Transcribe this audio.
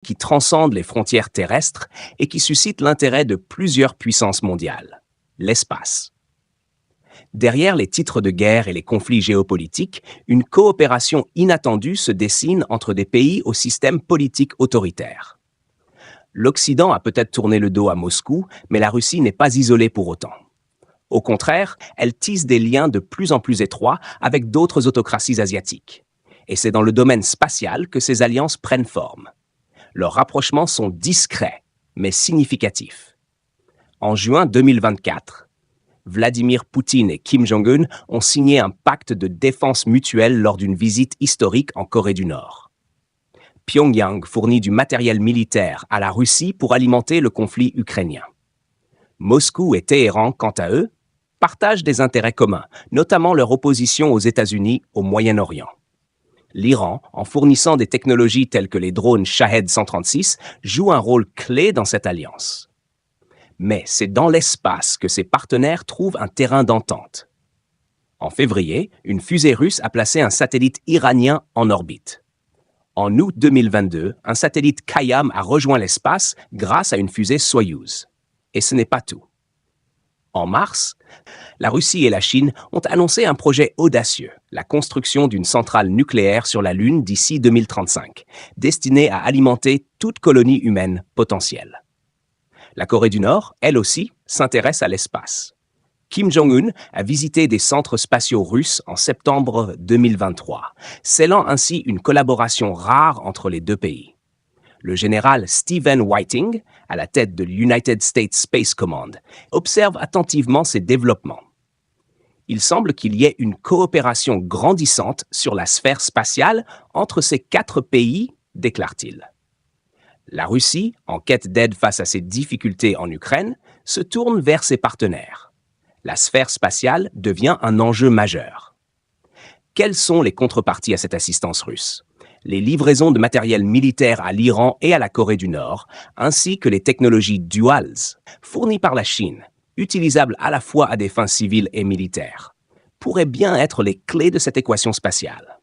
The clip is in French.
qui transcende les frontières terrestres et qui suscite l'intérêt de plusieurs puissances mondiales, l'espace. Derrière les titres de guerre et les conflits géopolitiques, une coopération inattendue se dessine entre des pays au système politique autoritaire. L'Occident a peut-être tourné le dos à Moscou, mais la Russie n'est pas isolée pour autant. Au contraire, elle tisse des liens de plus en plus étroits avec d'autres autocraties asiatiques. Et c'est dans le domaine spatial que ces alliances prennent forme. Leurs rapprochements sont discrets, mais significatifs. En juin 2024, Vladimir Poutine et Kim Jong-un ont signé un pacte de défense mutuelle lors d'une visite historique en Corée du Nord. Pyongyang fournit du matériel militaire à la Russie pour alimenter le conflit ukrainien. Moscou et Téhéran, quant à eux, partagent des intérêts communs, notamment leur opposition aux États-Unis au Moyen-Orient. L'Iran, en fournissant des technologies telles que les drones Shahed 136, joue un rôle clé dans cette alliance. Mais c'est dans l'espace que ces partenaires trouvent un terrain d'entente. En février, une fusée russe a placé un satellite iranien en orbite. En août 2022, un satellite Kayam a rejoint l'espace grâce à une fusée Soyouz. Et ce n'est pas tout. En mars, la Russie et la Chine ont annoncé un projet audacieux, la construction d'une centrale nucléaire sur la Lune d'ici 2035, destinée à alimenter toute colonie humaine potentielle. La Corée du Nord, elle aussi, s'intéresse à l'espace. Kim Jong-un a visité des centres spatiaux russes en septembre 2023, scellant ainsi une collaboration rare entre les deux pays. Le général Stephen Whiting, à la tête de l'United States Space Command, observe attentivement ces développements. Il semble qu'il y ait une coopération grandissante sur la sphère spatiale entre ces 4 pays, déclare-t-il. La Russie, en quête d'aide face à ses difficultés en Ukraine, se tourne vers ses partenaires. La sphère spatiale devient un enjeu majeur. Quelles sont les contreparties à cette assistance russe ? Les livraisons de matériel militaire à l'Iran et à la Corée du Nord, ainsi que les technologies Duals, fournies par la Chine, utilisables à la fois à des fins civiles et militaires, pourraient bien être les clés de cette équation spatiale.